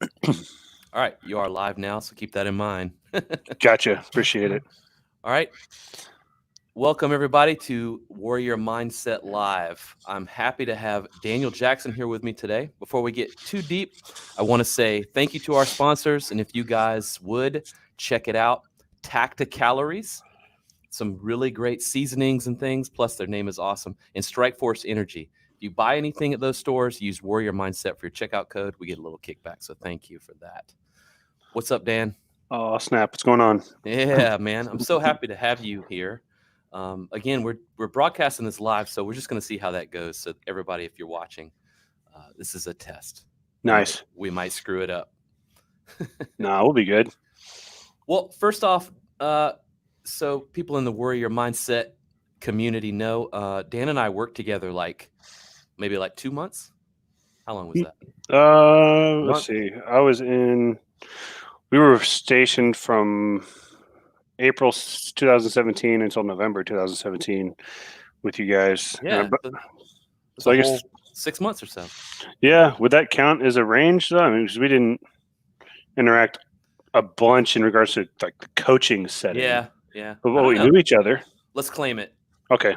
All right, you are live now, so keep that in mind. Gotcha. Appreciate it. All right, welcome everybody to Warrior Mindset Live. I'm happy to have Daniel Jackson here with me today. Before we get too deep, I want to say thank you to our sponsors, and if you guys would check it out, Tacticalories, some really great seasonings and things. Plus, their name is awesome. And Strike Force Energy. If you buy anything at those stores, use Warrior Mindset for your checkout code. We get a little kickback, so thank you for that. What's up, Dan? Oh, snap. What's going on? Yeah, man. I'm so happy to have you here. Again, we're broadcasting this live, so we're just going to see how that goes. So everybody, if you're watching, this is a test. Nice. We might screw it up. Nah, we'll be good. Well, first off, so people in the Warrior Mindset community know Dan and I worked together maybe 2 months. How long was that? Let's see. We were stationed from April 2017 until November 2017 with you guys. Yeah, So I guess 6 months or so. Yeah, would that count as a range though? I mean, because we didn't interact a bunch in regards to like the coaching setting. Yeah. But we knew each other. Let's claim it. Okay.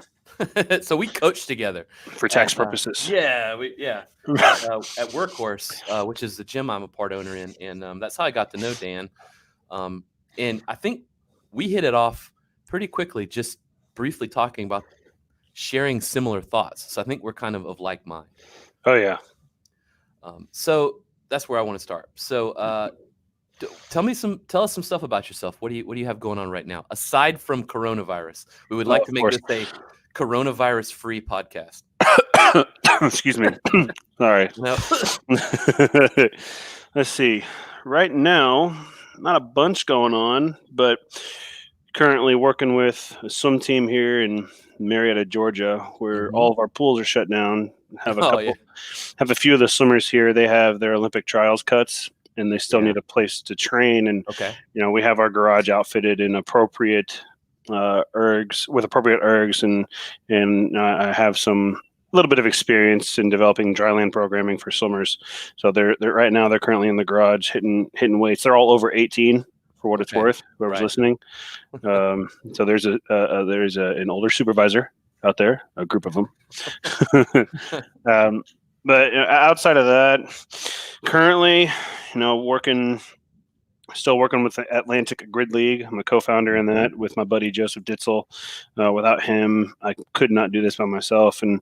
So we coached together for tax purposes. Yeah, at Workhorse, which is the gym I'm a part owner in, and that's how I got to know Dan. And I think we hit it off pretty quickly, just briefly talking about sharing similar thoughts. So I think we're kind of like mind. Oh yeah. So that's where I want to start. So tell us some stuff about yourself. What do you have going on right now aside from coronavirus? We would like to make this a coronavirus-free podcast. Excuse me. All right. No. Let's see. Right now, not a bunch going on, but currently working with a swim team here in Marietta, Georgia, where all of our pools are shut down. Have a few of the swimmers here. They have their Olympic trials cuts, and they still need a place to train. And we have our garage outfitted in appropriate ergs, and I have some little bit of experience in developing dryland programming for swimmers. So they're right now they're currently in the garage hitting weights. They're all over 18 for what it's worth. Whoever's listening. So there's an older supervisor out there, a group of them. But outside of that, currently, still working with the Atlantic Grid League. I'm a co-founder in that with my buddy Joseph Ditzel. Without him, I could not do this by myself. And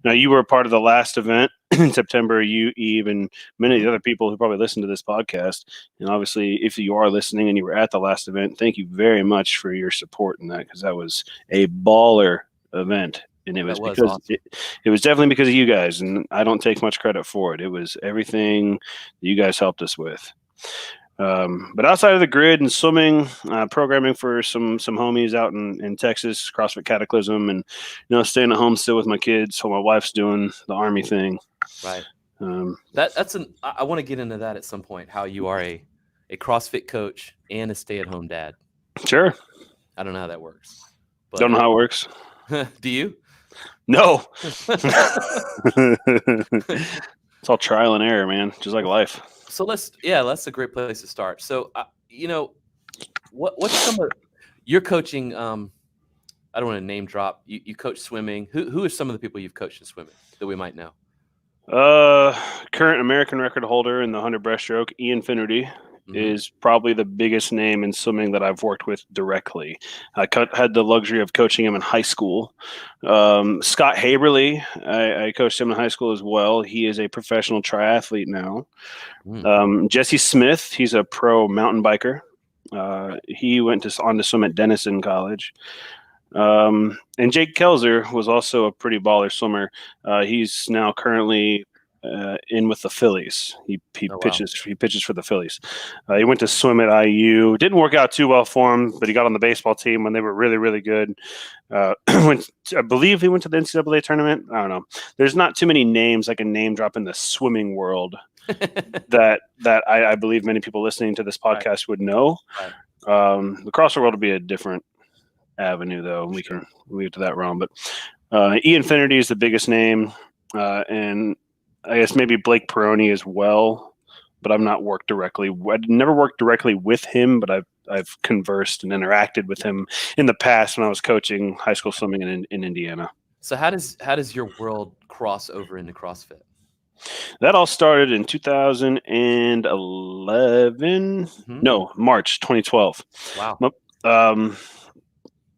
you were a part of the last event in September. You, Eve, and many of the other people who probably listen to this podcast. And obviously, if you are listening and you were at the last event, thank you very much for your support in that, because that was a baller event. And it was because awesome. It was definitely because of you guys, and I don't take much credit for it. It was everything that you guys helped us with. But outside of the grid and swimming, programming for some homies out in Texas, CrossFit Cataclysm, and staying at home still with my kids while my wife's doing the Army thing. Right. I want to get into that at some point. How you are a CrossFit coach and a stay-at-home dad. Sure. I don't know how that works. But, don't know how it works. Do you? No. It's all trial and error, man. Just like life. So that's a great place to start. So, what's some of your coaching? I don't want to name drop. You coach swimming. Who are some of the people you've coached in swimming that we might know? Current American record holder in the 100 breaststroke, Ian Finnerty, is probably the biggest name in swimming that I've worked with directly. I had the luxury of coaching him in high school. Scott Haberly, I coached him in high school as well. He is a professional triathlete now. Jesse Smith, he's a pro mountain biker. He went on to swim at Denison College. And Jake Kelzer was also a pretty baller swimmer. He's now currently in with the Phillies. He pitches for the Phillies. He went to swim at IU. Didn't work out too well for him, but he got on the baseball team when they were really, really good. I believe he went to the NCAA tournament. I don't know. There's not too many names I can name drop in the swimming world that I believe many people listening to this podcast would know. The CrossFit world would be a different avenue, though. We can leave to that realm. But Ian Finnerty is the biggest name, and I guess maybe Blake Peroni as well. but I've not worked directly. I'd never worked directly with him, but I've conversed and interacted with him in the past when I was coaching high school swimming in Indiana. So how does your world cross over into CrossFit? That all started in 2011. No, March 2012. Wow. Um,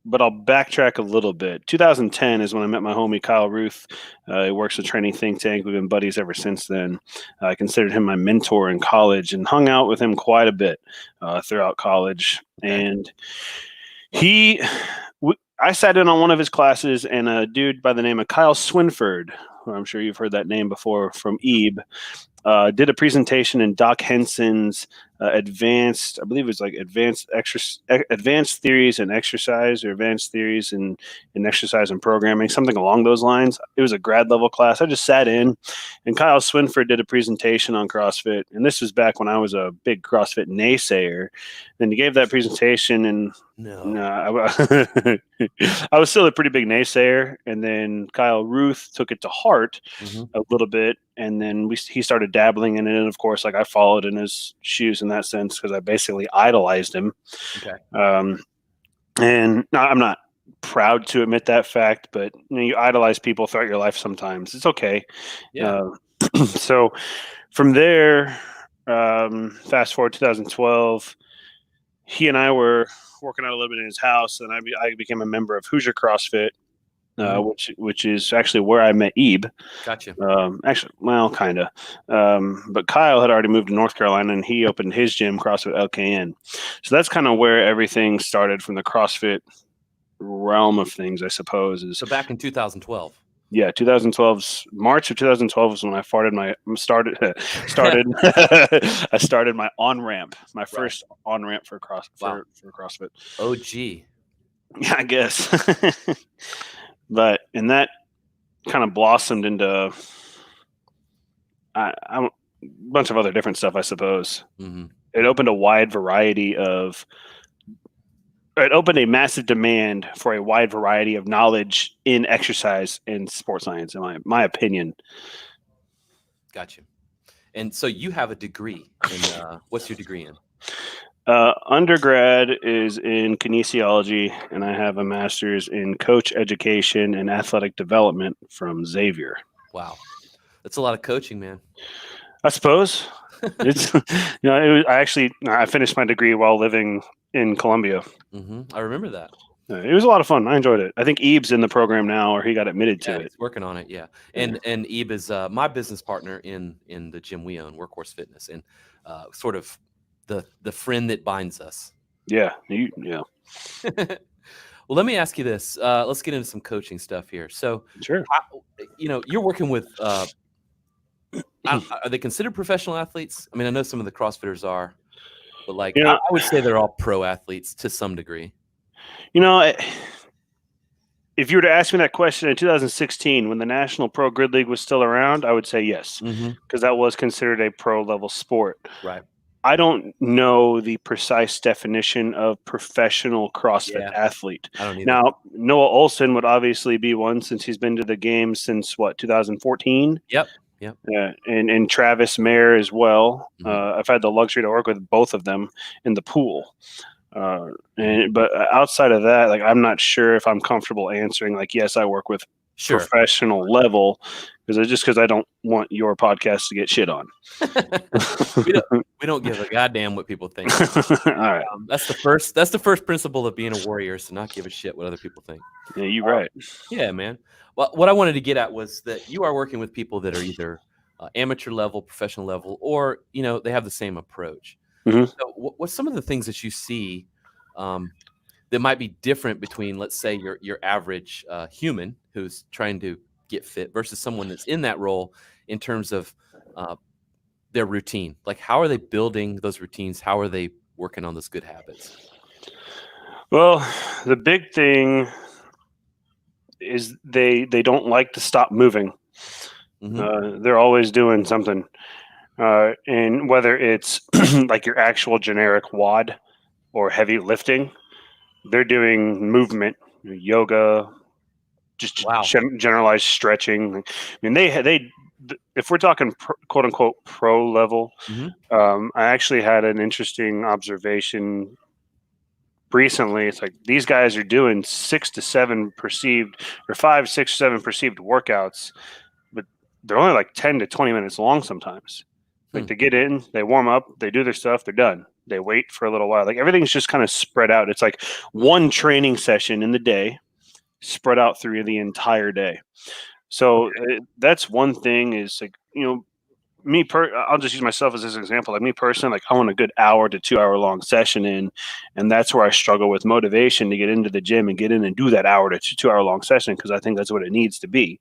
but I'll backtrack a little bit. 2010 is when I met my homie Kyle Ruth. He works at Training Think Tank. We've been buddies ever since then. I considered him my mentor in college and hung out with him quite a bit throughout college. Okay. And I sat in on one of his classes, and a dude by the name of Kyle Swinford, who I'm sure you've heard that name before from EBE, did a presentation in Doc Henson's advanced, I believe it was like advanced theories in exercise, or advanced theories in exercise and programming, something along those lines. It was a grad level class. I just sat in, and Kyle Swinford did a presentation on CrossFit. And this was back when I was a big CrossFit naysayer. And he gave that presentation, and I was still a pretty big naysayer. And then Kyle Ruth took it to heart a little bit, and then he started dabbling in it. And of course, like, I followed in his shoes in that sense because I basically idolized him. Okay. And I'm not proud to admit that fact, but you idolize people throughout your life sometimes. It's okay. Yeah. So from there, fast forward 2012, he and I were working out a little bit in his house, and I became a member of Hoosier CrossFit, which is actually where I met EBE. Gotcha. Actually, well, kind of. But Kyle had already moved to North Carolina, and he opened his gym, CrossFit LKN. So that's kind of where everything started from the CrossFit realm of things, I suppose. So back in 2012. Yeah, 2012's March of 2012 was when I started I started my on-ramp, my first on-ramp for CrossFit. Oh, gee. Yeah, I guess. But and that kind of blossomed into a bunch of other different stuff, I suppose. It opened a wide variety of it opened a massive demand for a wide variety of knowledge in exercise and sports science, in my opinion. Gotcha. And so you have a degree in what's your degree in? Undergrad is in kinesiology, and I have a master's in coach education and athletic development from Xavier. Wow. That's a lot of coaching, man. I suppose. It's I finished my degree while living in Columbia. I remember that. It was a lot of fun. I enjoyed it. I think EBE's in the program now, or he got admitted to it. He's working on it, yeah. And EBE is my business partner in the gym we own, Workhorse Fitness, and sort of the friend that binds us. Yeah. Well, let me ask you this. Let's get into some coaching stuff here. So, sure. You're working with. Are they considered professional athletes? I mean, I know some of the CrossFitters are, but I would say they're all pro athletes to some degree. If you were to ask me that question in 2016, when the National Pro Grid League was still around, I would say yes, because that was considered a pro level sport. Right. I don't know the precise definition of professional CrossFit athlete. I don't either. Now, Noah Olson would obviously be one, since he's been to the games since 2014. Yep. And Travis Mayer as well. I've had the luxury to work with both of them in the pool. But outside of that, I'm not sure if I'm comfortable answering yes, I work with professional level, because I don't want your podcast to get shit on. we don't give a goddamn what people think. All right. That's the first principle of being a warrior, is to not give a shit what other people think. Yeah, you're right. Yeah, man. Well, what I wanted to get at was that you are working with people that are either amateur level, professional level, or they have the same approach. So what's some of the things that you see that might be different between, let's say, your average human who's trying to get fit versus someone that's in that role in terms of their routine? How are they building those routines? How are they working on those good habits? Well, the big thing is they don't like to stop moving. They're always doing something. And whether it's your actual generic WOD or heavy lifting, they're doing movement, yoga, just generalized stretching. I mean, they if we're talking quote unquote pro level, I actually had an interesting observation recently. It's like these guys are doing 6 to 7 perceived, or 5, 6, 7 perceived workouts, but they're only like 10 to 20 minutes long sometimes. Like they get in, they warm up, they do their stuff, they're done. They wait for a little while. Like everything's just kind of spread out. It's like one training session in the day spread out through the entire day. So that's one thing is like, I'll just use myself as an example. Like me personally, like I want a good hour to 2 hour long session in, and that's where I struggle with motivation to get into the gym and get in and do that hour to 2 hour long session because I think that's what it needs to be.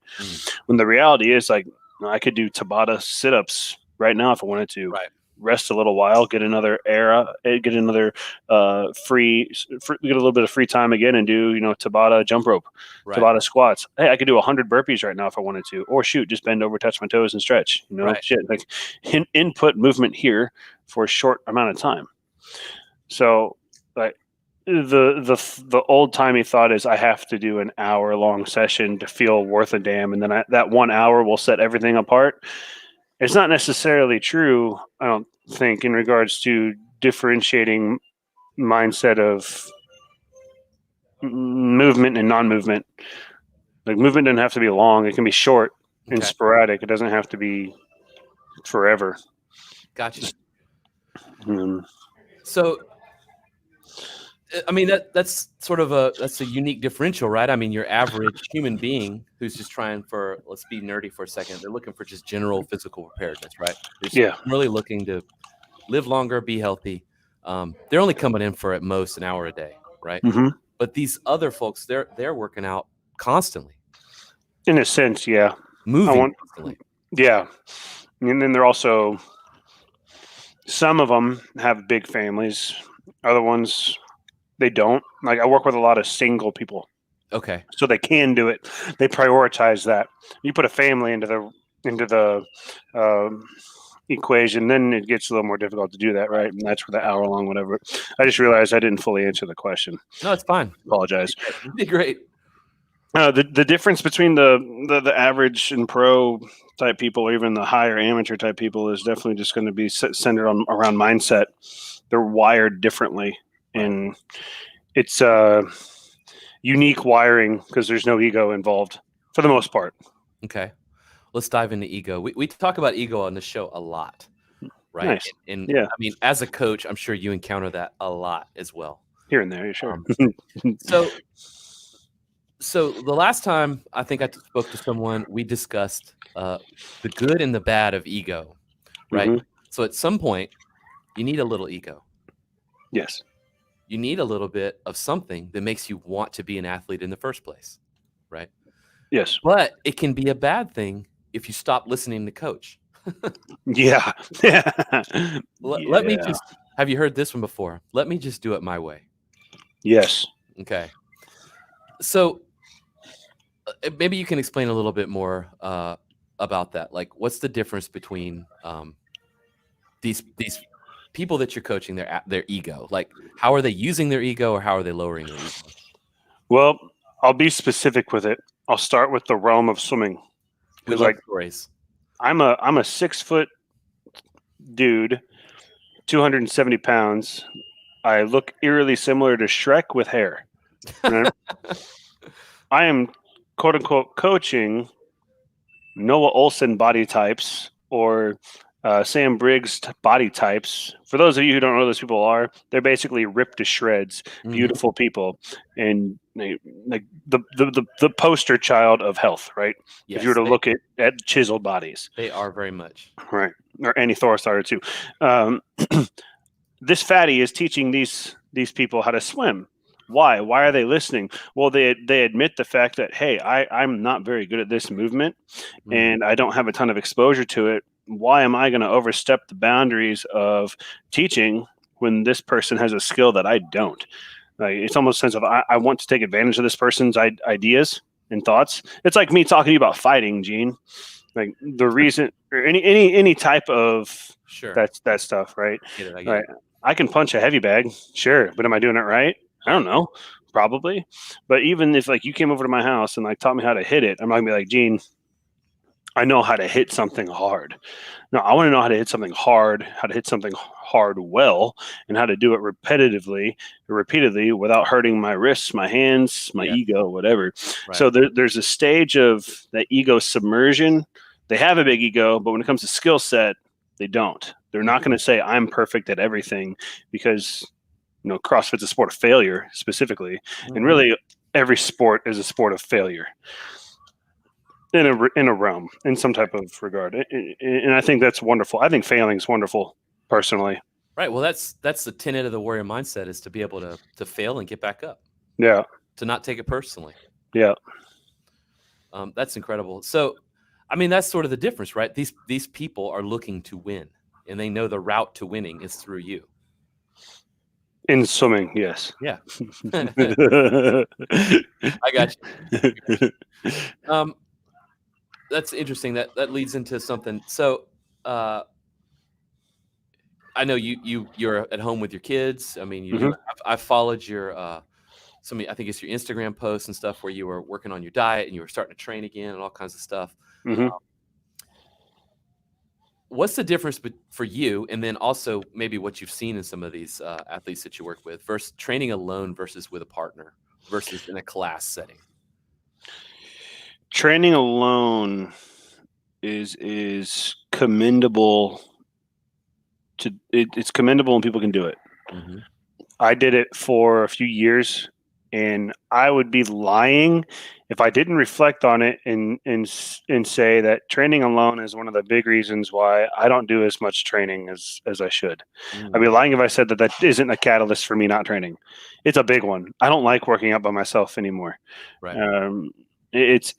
When the reality is like I could do Tabata sit-ups right now if I wanted to. Right. Rest a little while, get another get another get a little bit of free time again, and do Tabata jump rope, Tabata squats. Hey, I could do 100 burpees right now if I wanted to, or shoot, just bend over, touch my toes, and stretch. Shit, like input movement here for a short amount of time. So, like the old timey thought is I have to do an hour long session to feel worth a damn, and then that 1 hour will set everything apart. It's not necessarily true, I don't think, in regards to differentiating mindset of movement and non-movement. Like movement doesn't have to be long; it can be short and sporadic. It doesn't have to be forever. Gotcha. So, I mean that's sort of a unique differential, right? I mean, your average human being who's just trying for, let's be nerdy for a second, they're looking for just general physical preparedness, right? They're really looking to live longer, be healthy. They're only coming in for at most an hour a day, right? But these other folks, they're working out constantly. In a sense, yeah. Moving constantly. Yeah. And then they're also, some of them have big families. Other ones, they don't. Like I work with a lot of single people. Okay. So they can do it. They prioritize that. You put a family into the equation, then it gets a little more difficult to do that, right? And that's for the hour long, whatever. I just realized I didn't fully answer the question. No, it's fine. Apologize. You did great. The difference between the average and pro type people, or even the higher amateur type people, is definitely just going to be centered around mindset. They're wired differently, and it's unique wiring because there's no ego involved for the most part. Okay. Let's dive into ego. We talk about ego on the show a lot, right? Nice. And I mean, as a coach, I'm sure you encounter that a lot as well. Here and there, sure. So the last time I think I spoke to someone, we discussed the good and the bad of ego, right? So at some point, you need a little ego. Yes. You need a little bit of something that makes you want to be an athlete in the first place, right? Yes. But it can be a bad thing if you stop listening to coach. Yeah. Let me just, have you heard this one before? Let me just do it my way. Yes. Okay. So maybe you can explain a little bit more about that. Like, what's the difference between these people that you're coaching, their ego? Like, how are they using their ego, or how are they lowering their ego? Well, I'll be specific with it. I'll start with the realm of swimming. We love stories. I'm a 6 foot dude, 270 pounds. I look eerily similar to Shrek with hair. Right? I am quote unquote coaching Noah Olsen body types, or Sam Briggs body types. For those of you who don't know who those people are, they're basically ripped to shreds, beautiful people, and like the poster child of health, right? Yes, if you were to look at chiseled bodies, they are very much right. Or Annie Thorisdottir too. This fatty is teaching these people how to swim. Why? Why are they listening? Well, they admit the fact that, hey, I'm not very good at this movement, and I don't have a ton of exposure to it. Why am I going to overstep the boundaries of teaching when this person has a skill that I don't? Like, it's almost a sense of I want to take advantage of this person's ideas and thoughts. It's like me talking to you about fighting, Gene. Like the reason, or any type of that stuff, right? I get it. I can punch a heavy bag, sure, but am I doing it right? I don't know, probably. But even if like you came over to my house and like taught me how to hit it, I'm not gonna be like, Gene, I know how to hit something hard. No, I want to know how to hit something hard, how to hit something hard well, and how to do it repeatedly without hurting my wrists, my hands, my Yeah. ego, whatever. Right. So there's a stage of that ego submersion. They have a big ego, but when it comes to skill set, they don't. They're not Mhm. going to say I'm perfect at everything because CrossFit's a sport of failure specifically, and Mhm. really every sport is a sport of failure in a realm, in some type of regard. And I think that's wonderful. I think failing is wonderful, personally. Right. Well, that's the tenet of the warrior mindset, is to be able to fail and get back up, Yeah, to not take it personally. yeah. That's incredible. So, I mean, that's sort of the difference, right? These people are looking to win, and they know the route to winning is through you. In swimming, yes. Yeah. I got you. Um, that's interesting. That leads into something. So, uh, I know you're at home with your kids. I mean, you do. Hmm. I've followed your I think it's your Instagram posts and stuff where you were working on your diet and you were starting to train again and all kinds of stuff. Hmm. What's the difference for you, and then also maybe what you've seen in some of these athletes that you work with, versus training alone versus with a partner versus in a class setting? Training alone is commendable. It's commendable and people can do it. Hmm. I did it for a few years, and I would be lying if I didn't reflect on it and say that training alone is one of the big reasons why I don't do as much training as I should. I'd be Mm, lying if I said that that isn't a catalyst for me not training. It's a big one. I don't like working out by myself anymore. right. Um, it's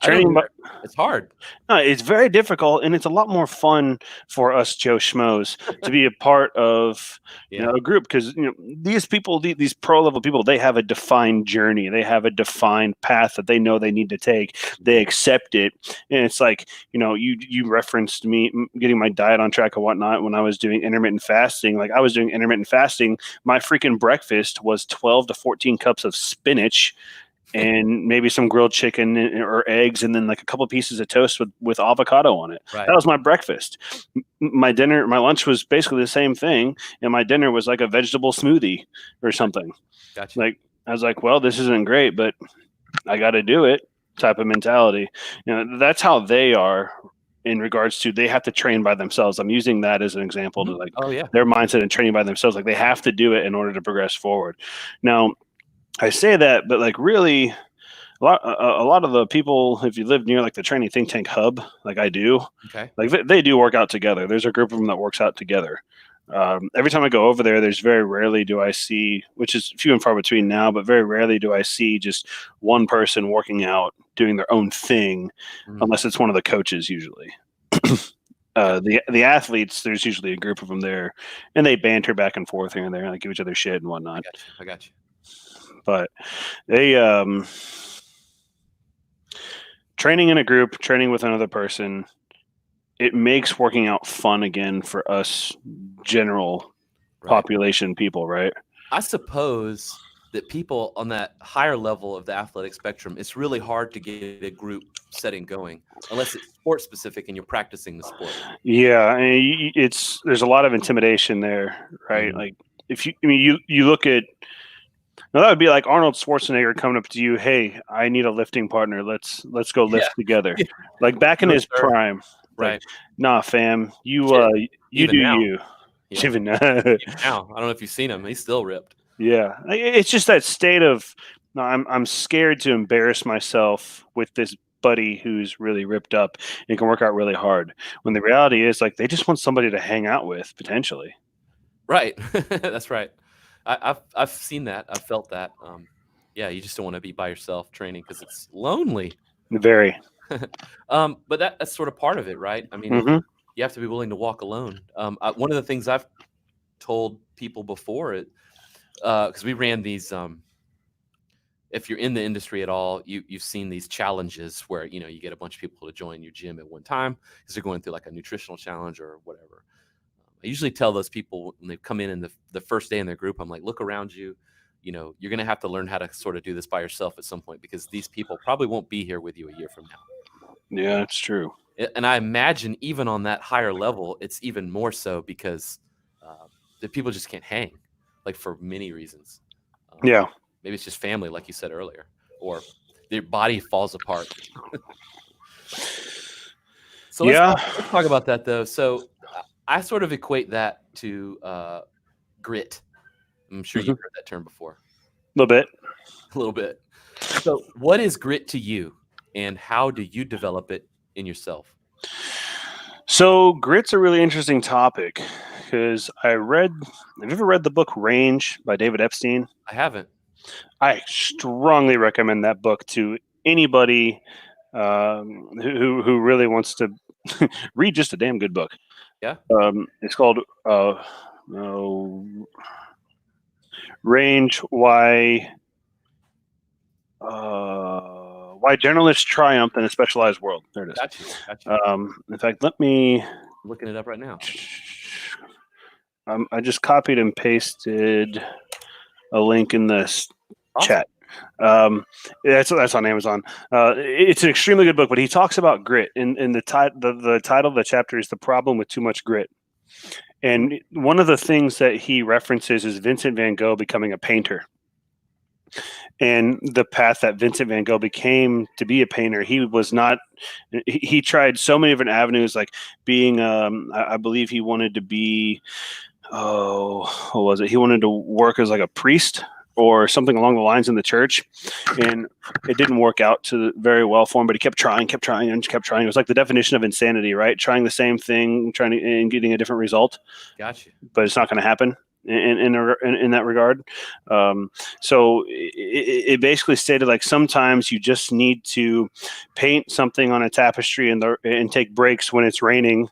I don't training. either. It's hard. It's very difficult, and it's a lot more fun for us Joe Schmoes to be a part of, Yeah. a group, because these people, these pro level people, they have a defined journey, they have a defined path that they know they need to take. They accept it, and it's like you referenced me getting my diet on track and whatnot when I was doing intermittent fasting. Like I was doing intermittent fasting, my freaking breakfast was 12 to 14 cups of spinach and maybe some grilled chicken or eggs, and then like a couple pieces of toast with avocado on it. Right. That was my breakfast. My lunch was basically the same thing, and my dinner was like a vegetable smoothie or something. Gotcha. Like I was like, well, this isn't great, but I got to do it. Type of mentality. That's how they are in regards to they have to train by themselves. I'm using that as an example to Mhm. like Oh yeah. their mindset and training by themselves. Like they have to do it in order to progress forward. Now, I say that, but like really, a lot of the people, if you live near like the training think tank hub, like I do, Okay. like they do work out together. There's a group of them that works out together. Every time I go over there, there's very rarely do I see, which is few and far between now, but very rarely do I see just one person working out doing their own thing, Mm, unless it's one of the coaches usually. got The athletes, there's usually a group of them there, and they banter back and forth here and there, and like give each other shit and I whatnot. got you. I got you. But they training in a group, training with another person, it makes working out fun again for us general Right. population people, right? I suppose that people on that higher level of the athletic spectrum, it's really hard to get a group setting going unless it's sport specific and you're practicing the sport. Yeah, I mean, there's a lot of intimidation there, right? Mhm. Like if you look at, now that would be like Arnold Schwarzenegger coming up to you, hey, I need a lifting partner. Let's go Yeah. lift together. Yeah. Like back in No, his sir. prime, like Right. nah, fam, Shit. you Even do now. you. Yeah. Even Even now. I don't know if you've seen him. He's still ripped. Yeah, it's just that state of, no, I'm scared to embarrass myself with this buddy who's really ripped up and can work out really hard. When the reality is, like, they just want somebody to hang out with potentially. Right. That's right. I've seen that. I've felt that. Yeah, you just don't want to be by yourself training because it's lonely. Very. But that's sort of part of it, right? I mean, Hmm. you have to be willing to walk alone. One of the things I've told people before it, because we ran these. If you're in the industry at all, you've seen these challenges where you get a bunch of people to join your gym at one time because they're going through like a nutritional challenge or whatever. I usually tell those people when they come in the first day in their group, I'm like, look around you. You're going to have to learn how to sort of do this by yourself at some point because these people probably won't be here with you a year from now. Yeah, it's true. And I imagine even on that higher level, it's even more so because the people just can't hang, like for many reasons. Yeah. Maybe it's just family, like you said earlier, or their body falls apart. So let's Yeah. let's talk about that though. So I sort of equate that to grit. I'm sure Hmm. you've A heard that term before, little bit. a little bit. So, what is grit to you, and how do you develop it in yourself? So grit's a really interesting topic because have you ever read the book Range by David Epstein? I haven't. I strongly recommend that book to anybody who really wants to read just a damn good book. Yeah, It's called Range Why Journalists Triumph in a Specialized World. There it is. got you, got you. In fact, let me. I'm looking it up right now. I just copied and pasted a link in this Awesome. chat. That's on Amazon. It's an extremely good book, but he talks about grit, and the title of the chapter is "The Problem with Too Much Grit." And one of the things that he references is Vincent van Gogh becoming a painter, and the path that Vincent van Gogh became to be a painter. He was not. He tried so many different avenues, like being. I believe he wanted to be. Oh, what was it? He wanted to work as like a priest or something along the lines in the church, and it didn't work out very well for him. But he kept trying, and kept trying. It was like the definition of insanity, right? Trying the same thing, trying to, and getting a different result, Got you. but it's not going to happen in that regard. So it basically stated like sometimes you just need to paint something on a tapestry and take breaks when it's raining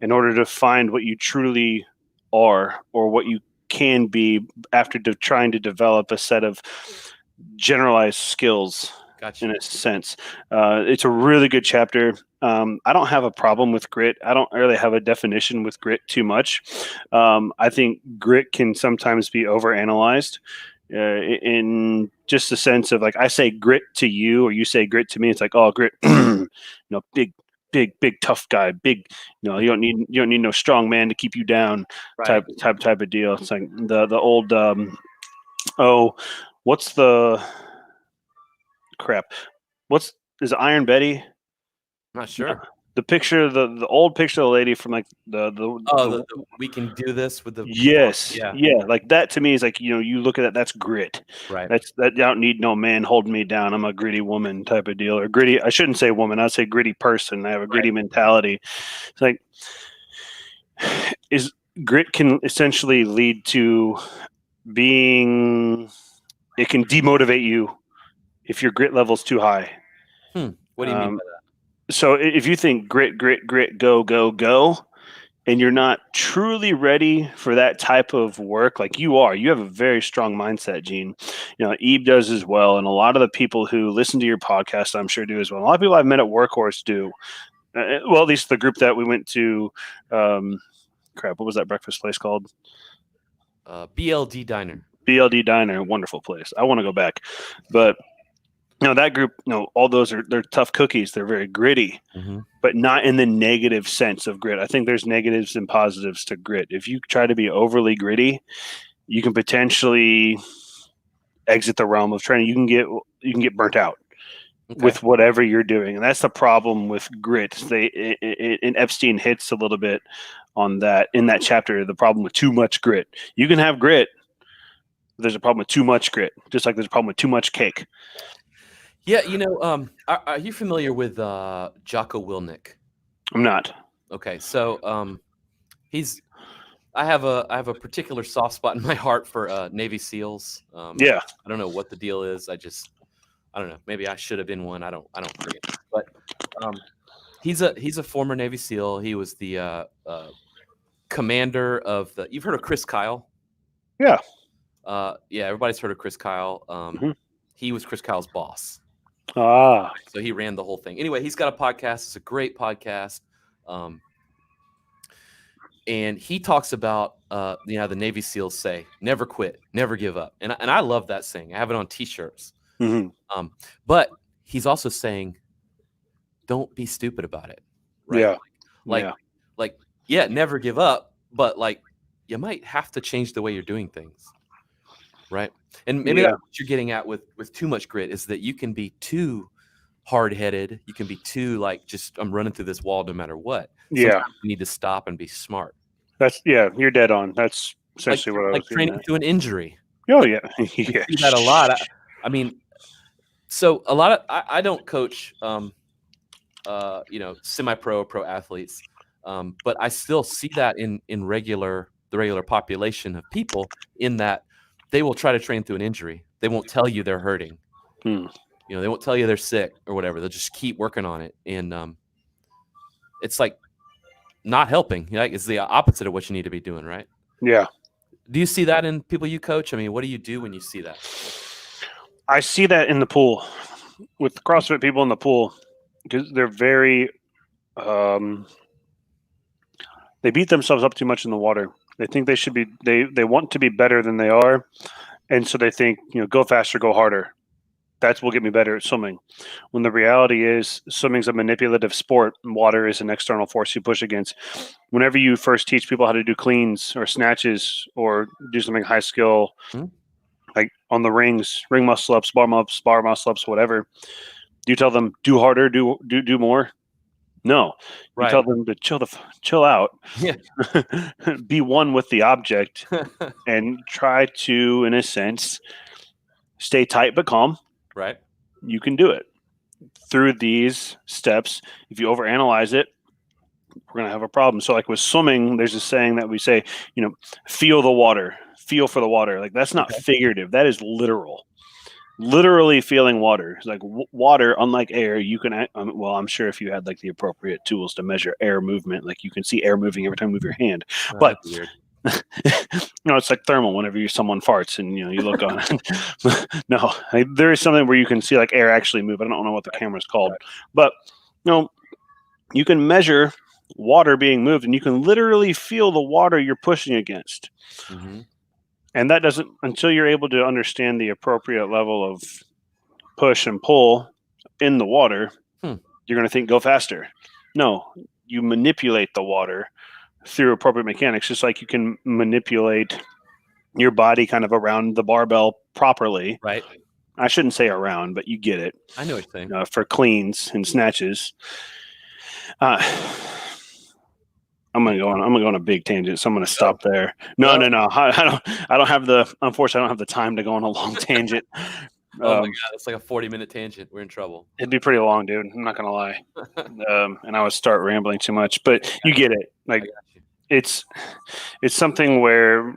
in order to find what you truly are or what you can be after trying to develop a set of generalized skills Got in you. a sense. It's a really good chapter. I don't have a problem with grit. I don't really have a definition with grit too much. I think grit can sometimes be overanalyzed in just the sense of like I say grit to you or you say grit to me. It's like, oh, grit, big tough guy, big. You don't need no strong man to keep you down. Right. Type of deal. It's like the old oh, what's the crap? What's is it Iron Betty? I'm not No, sure. the picture, the old picture of the lady from like Oh, the we can do this with the. yes, Yeah. yeah, like that to me is like you look at that, that's grit. Right. I don't need no man holding me down. I'm a gritty woman type of deal, or gritty. I shouldn't say woman. I'd say gritty person. I have a Right. gritty mentality. It's like is grit can essentially lead to being. It can demotivate you if your grit level's too high. What do you mean Um, by that? so if you think grit, go, go, go, and you're not truly ready for that type of work, like you have a very strong mindset, Gene. Eve does as well. And a lot of the people who listen to your podcast, I'm sure do as well. A lot of people I've met at Workhorse do. Well, at least the group that we went to, what was that breakfast place called? BLD Diner. BLD Diner, wonderful place. I want to go back. But that group, all they're tough cookies. They're very gritty, but not in the negative sense of grit. I think there's negatives and positives to grit. If you try to be overly gritty, you can potentially exit the realm of training. You can get burnt out with whatever you're doing, and that's the problem with grit. And Epstein hits a little bit on that in that chapter. The problem with too much grit. You can have grit. There's a problem with too much grit, just like there's a problem with too much cake. Yeah, are you familiar with Jocko Willink? I'm not. Okay, so I have a particular soft spot in my heart for Navy SEALs. Yeah. I don't know what the deal is. I don't know. Maybe I should have been one. I don't forget. But he's a former Navy SEAL. He was the commander of the. You've heard of Chris Kyle? Yeah. Yeah, everybody's heard of Chris Kyle. He was Chris Kyle's boss. Ah. So he ran the whole thing. Anyway, he's got a podcast. It's a great podcast. And he talks about the Navy SEALs say, never quit, never give up. And I love that saying. I have it on T-shirts. Mm-hmm. But he's also saying, don't be stupid about it, right? Yeah. Like, Yeah. like, yeah, never give up, but like, you might have to change the way you're doing things, right? And maybe Yeah. that's what you're getting at with too much grit, is that you can be too hard-headed. You can be too like, just I'm running through this wall no matter what. Yeah. Sometimes you need to stop and be smart, You're dead on. That's like essentially what I like was getting training at. through an injury. Oh yeah. We Yeah. see that a lot. I mean, so a lot of I don't coach semi-pro or pro athletes, but I still see that in the regular population of people, in that they will try to train through an injury. They won't tell you they're hurting. Hmm. They won't tell you they're sick or whatever. They'll just keep working on it, and it's like not helping. Like, it's the opposite of what you need to be doing, right? Yeah. Do you see that in people you coach? I mean, what do you do when you see that? I see that in the pool with CrossFit people in the pool, because they're very they beat themselves up too much in the water. They think they should be they want to be better than they are, and so they think, go faster, go harder. That will get me better at swimming. When the reality is, swimming's a manipulative sport. And water is an external force you push against. Whenever you first teach people how to do cleans or snatches or do something high skill, like on the rings, ring muscle ups, bar muscle ups, whatever, do you tell them do harder, do more? No, you Right. tell them to chill out, Yeah. be one with the object, and try to, in a sense, stay tight but calm. Right. You can do it through these steps. If you overanalyze it, we're going to have a problem. So like with swimming, there's a saying that we say, feel the water, feel for the water. Like, that's not figurative. That is literal. Literally feeling water. It's like water, unlike air, you can, I'm sure if you had like the appropriate tools to measure air movement, like you can see air moving every time you move your hand. But weird. It's like thermal whenever someone farts and you look on it. No, there is something where you can see like air actually move. I don't know what the camera's called, but you can measure water being moved, and you can literally feel the water you're pushing against. Mm-hmm. And that doesn't, until you're able to understand the appropriate level of push and pull in the water, you're going to think go faster. No, you manipulate the water through appropriate mechanics, just like you can manipulate your body kind of around the barbell properly. Right. I shouldn't say around, but you get it. I know what you're saying. For cleans and snatches. I'm gonna go on a big tangent, so I'm gonna stop there. No. I don't have unfortunately, I don't have the time to go on a long tangent. Oh my God, it's like a 40-minute tangent. We're in trouble. It'd be pretty long, dude. I'm not gonna lie. And I would start rambling too much, but you get it. Like, it's something where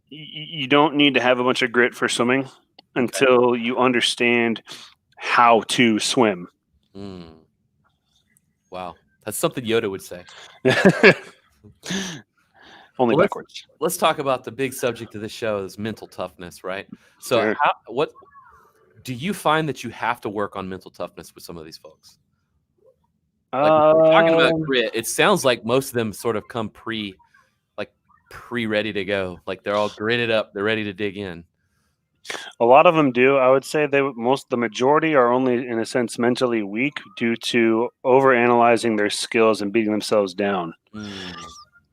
you don't need to have a bunch of grit for swimming until you understand how to swim. Wow. That's something Yoda would say. Only backwards. Let's talk about the big subject of this show, is mental toughness, right? So what do you find that you have to work on mental toughness with some of these folks? Like, we're talking about grit, it sounds like most of them sort of come pre ready to go. Like, they're all gritted up, they're ready to dig in. A lot of them do. I would say the majority are only, in a sense, mentally weak due to overanalyzing their skills and beating themselves down.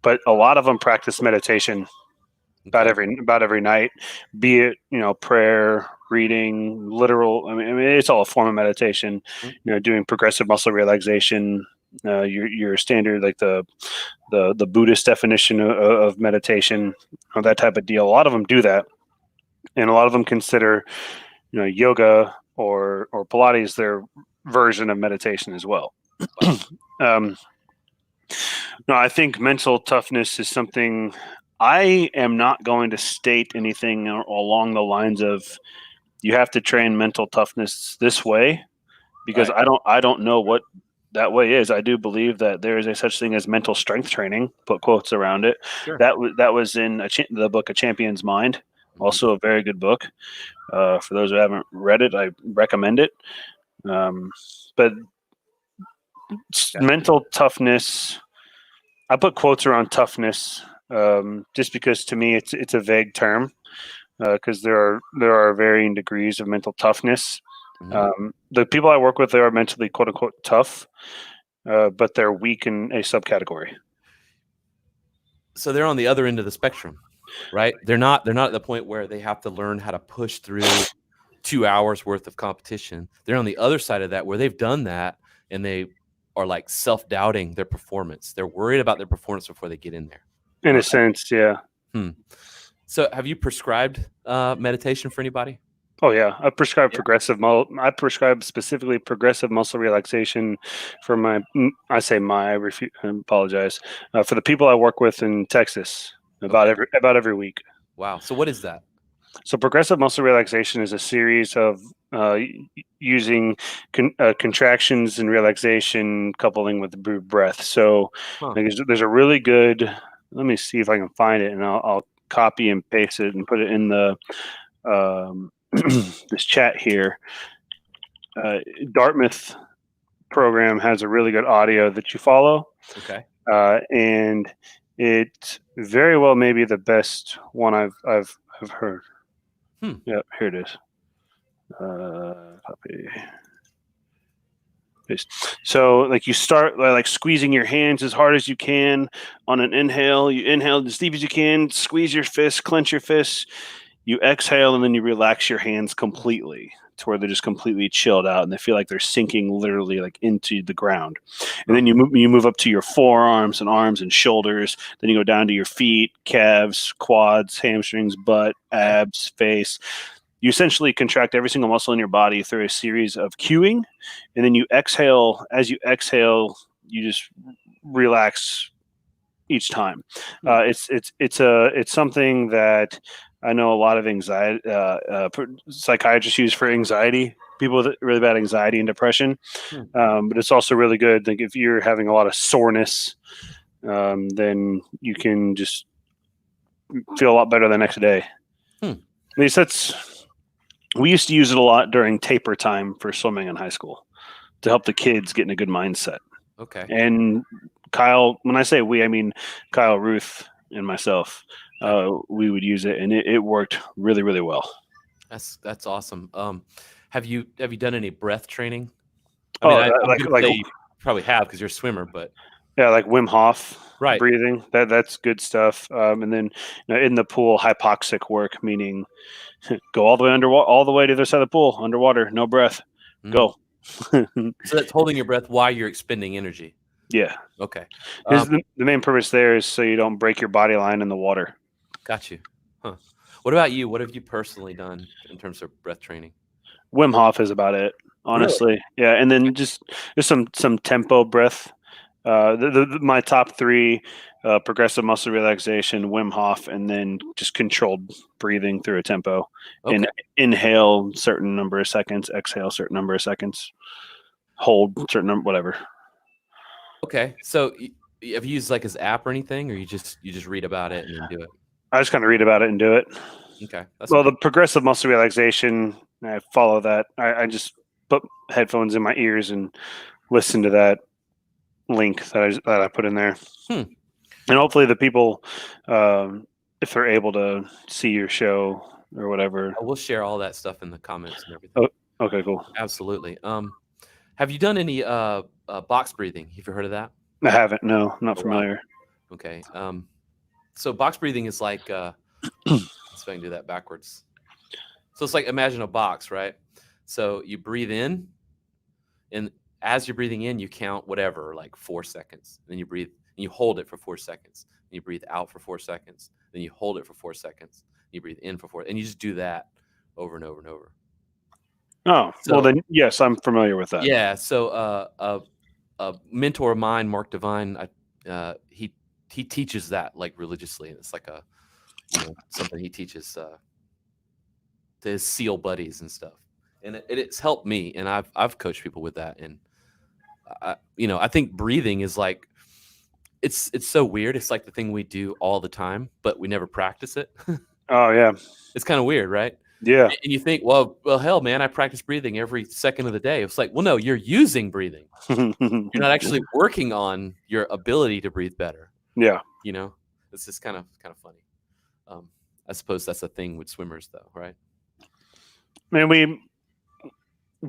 But a lot of them practice meditation about every night, be it prayer, reading, literal. I mean, it's all a form of meditation. Doing progressive muscle relaxation. Your standard, like the Buddhist definition of meditation, that type of deal. A lot of them do that. And a lot of them consider, yoga or Pilates their version of meditation as well. No, I think mental toughness is something. I am not going to state anything along the lines of you have to train mental toughness this way, because I don't know what that way is. I do believe that there is a such thing as mental strength training. Put quotes around it. Sure. That was in the book A Champion's Mind. Also a very good book. For those who haven't read it, I recommend it. But mental toughness, I put quotes around toughness just because to me it's a vague term, because there are varying degrees of mental toughness. The people I work with, they are mentally quote unquote tough, but they're weak in a subcategory. So they're on the other end of the spectrum, right? They're not at the point where they have to learn how to push through 2 hours worth of competition. They're on the other side of that where they've done that and they are like self-doubting their performance. They're worried about their performance before they get in there. In All a right. sense, yeah. So have you prescribed meditation for anybody? Oh yeah, I prescribe Yeah. I prescribe specifically progressive muscle relaxation for my. I apologize for the people I work with in Texas Okay. about every week. Wow. So what is that? So progressive muscle relaxation is a series of using contractions and relaxation coupling with the breath. So Huh. there's a really good. Let me see if I can find it, and I'll copy and paste it and put it in the this chat here. Dartmouth program has a really good audio that you follow, Okay. and it very well may be the best one I've heard. Yeah, here it is. Copy. Paste. So like you start like squeezing your hands as hard as you can on an inhale. You inhale as deep as you can, squeeze your fists, clench your fists. You exhale and then you relax your hands completely to where they're just completely chilled out and they feel like they're sinking literally like into the ground. And then you move up to your forearms and arms and shoulders. Then you go down to your feet, calves, quads, hamstrings, butt, abs, face. You essentially contract every single muscle in your body through a series of cueing, and then you exhale. As you exhale, you just relax each time. It's something that I know a lot of anxiety psychiatrists use for anxiety. People with really bad anxiety and depression, but it's also really good. Like if you're having a lot of soreness, then you can just feel a lot better the next day. At least we used to use it a lot during taper time for swimming in high school to help the kids get in a good mindset. Okay. And Kyle, when I say we, I mean Kyle, Ruth, and myself. We would use it, and it worked really, really well. That's awesome. Have you done any breath training? I mean, Oh, I'm going to like say you probably have because you're a swimmer, but yeah, like Wim Hof right. breathing. That's good stuff. And then in the pool, hypoxic work, meaning go all the way all the way to the other side of the pool, underwater, no breath, go. So that's holding your breath while you're expending energy. Yeah. Okay. The main purpose there is so you don't break your body line in the water. Got you. Huh. What about you? What have you personally done in terms of breath training? Wim Hof is about it, honestly. Really? Yeah, and then just some tempo breath. My top three: progressive muscle relaxation, Wim Hof, and then just controlled breathing through a tempo. Okay. And inhale certain number of seconds, exhale certain number of seconds, hold certain number, whatever. Okay. So have you used like his app or anything, or you just read about it and then do it? I just kind of read about it and do it. Okay. Well, the progressive muscle relaxation, I follow that. I just put headphones in my ears and listen to that link that I put in there. And hopefully the people, if they're able to see your show or whatever. We'll share all that stuff in the comments and everything. Oh, okay, cool. Absolutely. Have you done any box breathing? Have you heard of that? I haven't. No, I'm not familiar. Wow. Okay. So box breathing is like, let's see if I can do that backwards. So it's like, imagine a box, right? So you breathe in, and as you're breathing in, you count whatever, like 4 seconds. Then you breathe, and you hold it for 4 seconds. And you breathe out for 4 seconds. Then you hold it for 4 seconds. You breathe in for 4, and you just do that over and over and over. Oh, so, well then, yes, I'm familiar with that. Yeah. So a mentor of mine, Mark Devine, he teaches that like religiously. It's like something he teaches to his SEAL buddies and stuff. And it's helped me, and I've coached people with that. And I think breathing is like, it's so weird. It's like the thing we do all the time, but we never practice it. Oh yeah, it's kind of weird, right? Yeah. And you think, well, hell, man, I practice breathing every second of the day. It's like, well, no, you're using breathing. You're not actually working on your ability to breathe better. Yeah. It's just kind of funny. I suppose that's a thing with swimmers, though, right? Man,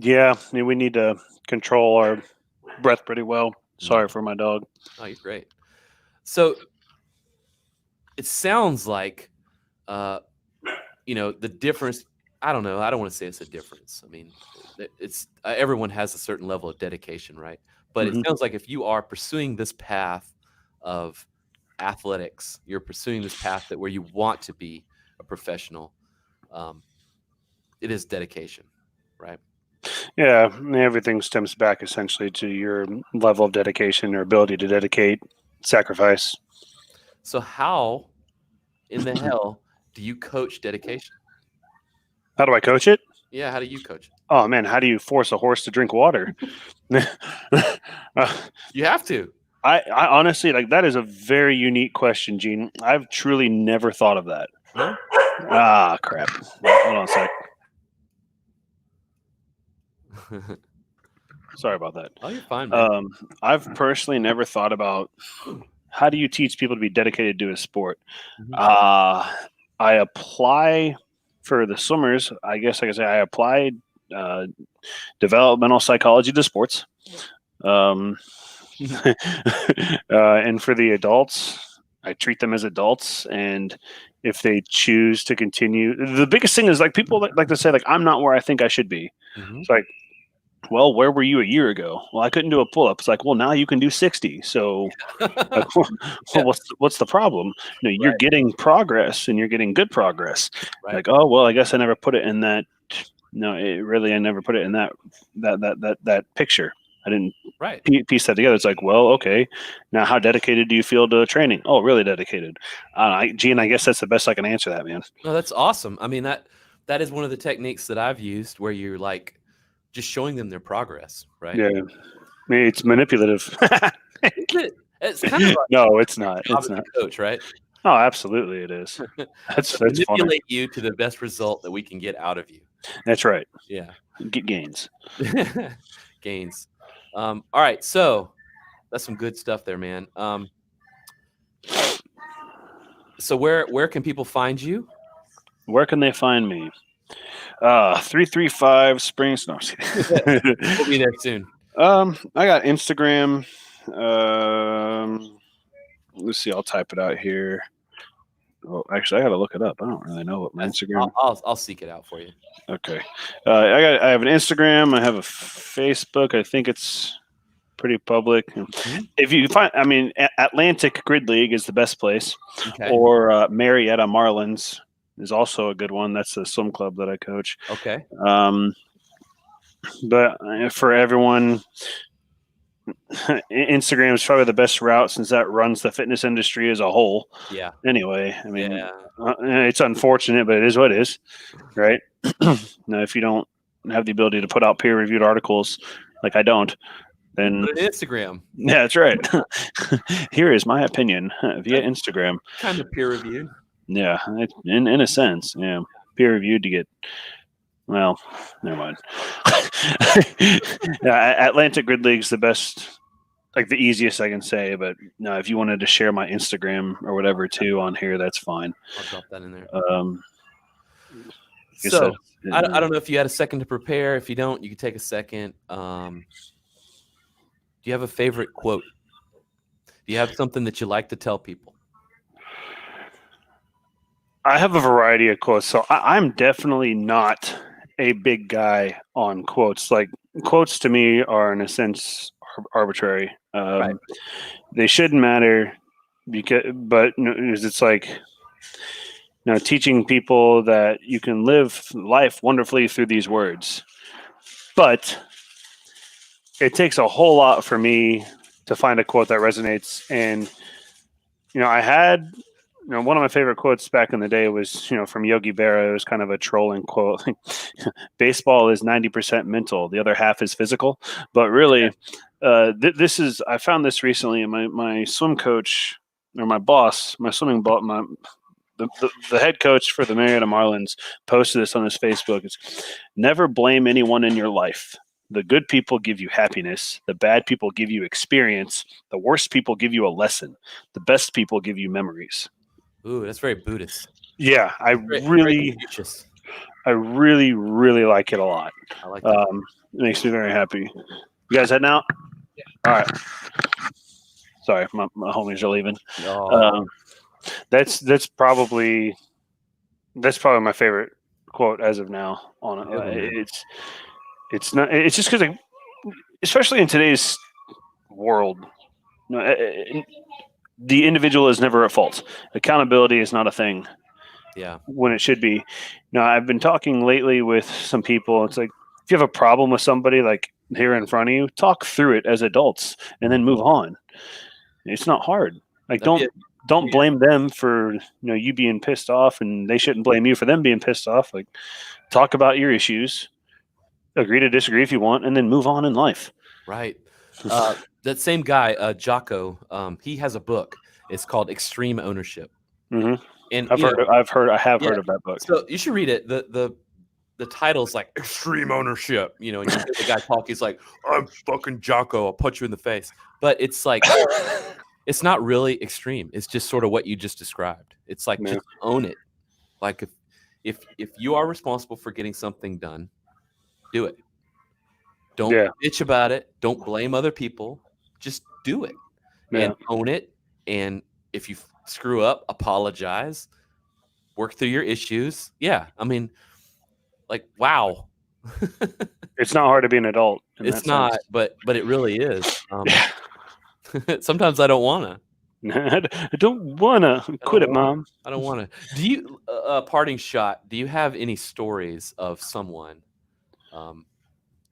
Yeah, we need to control our breath pretty well. Sorry for my dog. Oh, you're great. So it sounds like, uh, the difference. I don't know. I don't want to say it's a difference. I mean, it's everyone has a certain level of dedication, right? But it Hmm. sounds like if you are pursuing this path of athletics, you're pursuing this path that where you want to be a professional. Um, it is dedication, right? Yeah, everything stems back essentially to your level of dedication or ability to dedicate, sacrifice. So how in the hell do you coach dedication? How do I coach it? Yeah, how do you coach it? Oh man, how do you force a horse to drink water? Uh, You have to. I honestly like that is a very unique question, Gene. I've truly never thought of that. No? Ah, crap. Hold on a sec. Sorry about that. Oh, you're fine, man. I've personally never thought about how do you teach people to be dedicated to a sport. Mhm. Uh, I apply for the swimmers. I guess I can say I applied developmental psychology to sports. Um, and for the adults, I treat them as adults. And if they choose to continue, the biggest thing is like people like to say, like, I'm not where I think I should be. Mhm. It's like, well, where were you a year ago? Well, I couldn't do a pull up. It's like, well, now you can do 60. So, like, Yeah, well, what's the problem? You're right, getting progress and you're getting good progress. right, Like, oh, well, I guess I never put it in that. No, I never put it in that picture. I didn't right. piece that together. It's like, well, okay, now how dedicated do you feel to training? Oh, really dedicated. Gene, I guess that's the best I can answer that, man. No, that's awesome. I mean, that is one of the techniques that I've used where you're like just showing them their progress, right? Yeah, I mean, it's manipulative. Is it? It's kind of like No, it's not. job It's as not. a coach, right? Oh, absolutely, it is. To That's funny. manipulate you to the best result that we can get out of you. That's right. Yeah. Get gains. Gains. All right, so that's some good stuff there, man. So where can people find you? Where can they find me? 335 Springs. No, I'm just kidding. We'll be there soon. I got Instagram. Let's see. I'll type it out here. Oh, actually, I gotta look it up. I don't really know what my That's, Instagram. I'll seek it out for you. Okay. I have an Instagram. I have a Facebook. I think it's pretty public. Mhm. If you find, I mean, Atlantic Grid League is the best place, Okay. or Marietta Marlins is also a good one. That's a swim club that I coach. Okay. But for everyone, Instagram is probably the best route since that runs the fitness industry as a whole. Yeah. Anyway, I mean, Yeah. it's unfortunate, but it is what it is, right? Now, if you don't have the ability to put out peer-reviewed articles, like I don't, then Put it Instagram. yeah, that's right. Here is my opinion via Instagram. Kind of peer reviewed. Yeah, in a sense, yeah, peer-reviewed to get. Well, never mind. Yeah, Atlantic Grid League's the best, like the easiest I can say. But no, if you wanted to share my Instagram or whatever too on here, that's fine. I'll drop that in there. Guess So that's I don't know if you had a second to prepare. If you don't, you can take a second. Do you have a favorite quote? Do you have something that you like to tell people? I have a variety of quotes. So I'm definitely not a big guy on quotes. Like quotes to me are in a sense arbitrary. Right. They shouldn't matter but it's like teaching people that you can live life wonderfully through these words. But it takes a whole lot for me to find a quote that resonates. And I had one of my favorite quotes back in the day was, from Yogi Berra. It was kind of a trolling quote. Baseball is 90% mental. The other half is physical. But really, this is, I found this recently, and my swim coach or my boss, my swimming boss, the head coach for the Marietta Marlins posted this on his Facebook. It's never blame anyone in your life. The good people give you happiness. The bad people give you experience. The worst people give you a lesson. The best people give you memories. Ooh, that's very Buddhist. Yeah, Very Confucius. I really, really like it a lot. I like that. It makes me very happy. You guys heading out? All right. Sorry, my homies are leaving. Oh, Um, that's probably my favorite quote as of now. On it, good one, man. it's not. It's just because, especially in today's world, the individual is never at fault. Accountability is not a thing Yeah. when it should be. I've been talking lately with some people. It's like, if you have a problem with somebody like here in front of you, talk through it as adults and then move on. It's not hard. Like, That'd be it. don't blame them for you being pissed off, and they shouldn't blame you for them being pissed off. Like, talk about your issues, agree to disagree if you want, and then move on in life. Right. That same guy, Jocko, he has a book. It's called Extreme Ownership. Mm-hmm. And I have heard of that book. So you should read it. The title's like Extreme Ownership, and you hear the guy talk, he's like, I'm fucking Jocko, I'll punch you in the face. But it's like it's not really extreme. It's just sort of what you just described. It's like just own it. Like if you are responsible for getting something done, do it. Don't bitch about it. Don't blame other people. Just do it and own it. And if you screw up, apologize. Work through your issues. Yeah, I mean, like, wow. It's not hard to be an adult. It's not, but it really is. Sometimes I don't wanna. I don't wanna quit it, Mom. I don't wanna. Do you parting shot? Do you have any stories of someone?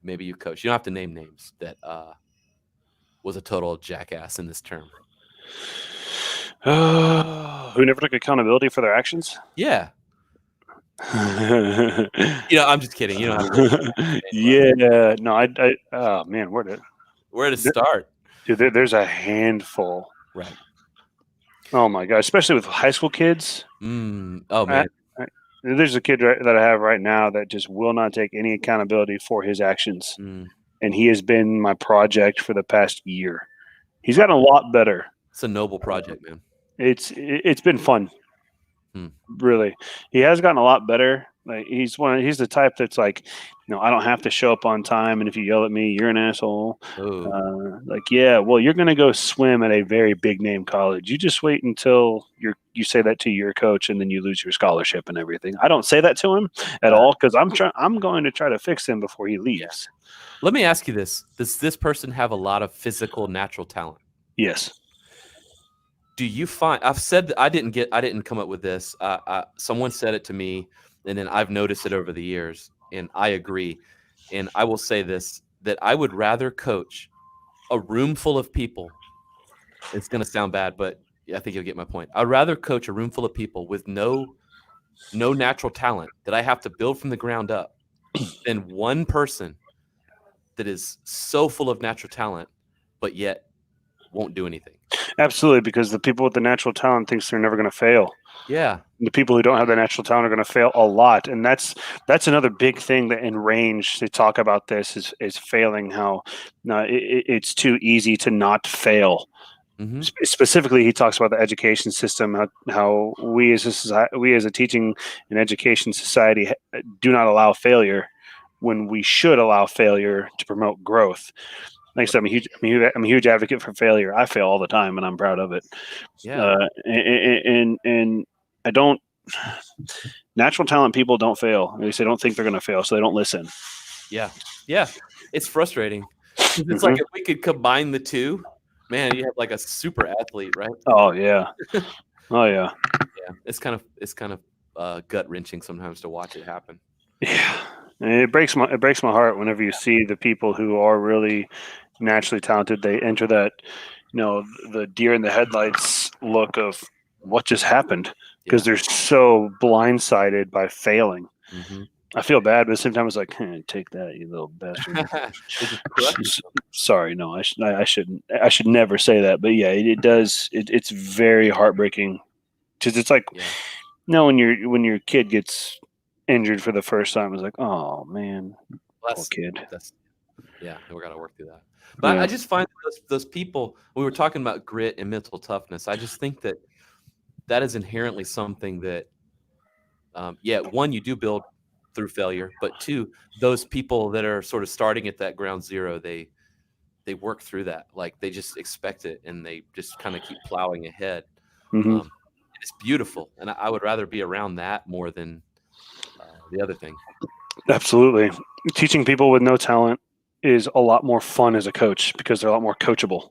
Maybe you coach. You don't have to name names that was a total jackass in this term. Who never took accountability for their actions? Yeah. I'm just kidding. You don't have to. Yeah. No, oh man, where to start? Dude, there's a handful. Right. Oh my god, especially with high school kids. Oh man. There's a kid that I have right now that just will not take any accountability for his actions. And he has been my project for the past year. He's gotten a lot better. It's a noble project, man. It's been fun. Really. He has gotten a lot better. Like, he's the type that's like, I don't have to show up on time, and if you yell at me, you're an asshole. Yeah, well, you're going to go swim at a very big name college. You just wait until you say that to your coach, and then you lose your scholarship and everything. I don't say that to him at all, because I'm going to try to fix him before he leaves. Let me ask you this: does this person have a lot of physical, natural talent? Yes. Do you find? I've said that I didn't come up with this. Someone said it to me, and then I've noticed it over the years, and I agree. And I will say this: that I would rather coach a room full of people. It's going to sound bad, but I think you'll get my point. I'd rather coach a room full of people with no natural talent that I have to build from the ground up than one person that is so full of natural talent, but yet won't do anything. Absolutely, because the people with the natural talent thinks they're never going to fail. Yeah. The people who don't have the natural talent are going to fail a lot. And that's another big thing that in range they talk about this is failing, how it's too easy to not fail. Mm-hmm. Specifically, he talks about the education system, how we as a teaching and education society do not allow failure when we should allow failure to promote growth. Like I said, I'm a huge advocate for failure. I fail all the time, and I'm proud of it. Yeah. And I don't. Natural talent people don't fail. At least they don't think they're going to fail, so they don't listen. Yeah. It's frustrating. It's like if we could combine the two, man, you have like a super athlete, right? Oh yeah. Oh yeah. Yeah. It's kind of gut wrenching sometimes to watch it happen. Yeah. And it breaks my heart whenever you see the people who are really naturally talented. They enter that, the deer in the headlights look of what just happened, because they're so blindsided by failing. Mm-hmm. I feel bad, but sometimes it's like, hey, take that, you little bastard. Sorry, no, I shouldn't. I should never say that. But yeah, it does. It's very heartbreaking, because it's like, when your kid gets injured for the first time, it's like, oh man, poor kid. We're gonna work through that. But I just find those people, we were talking about grit and mental toughness. I just think that is inherently something that, one, you do build through failure, but two, those people that are sort of starting at that ground zero, they work through that. Like they just expect it and they just kind of keep plowing ahead. Hmm. Um, it's beautiful, and I would rather be around that more than the other thing. Absolutely. Teaching people with no talent is a lot more fun as a coach because they're a lot more coachable.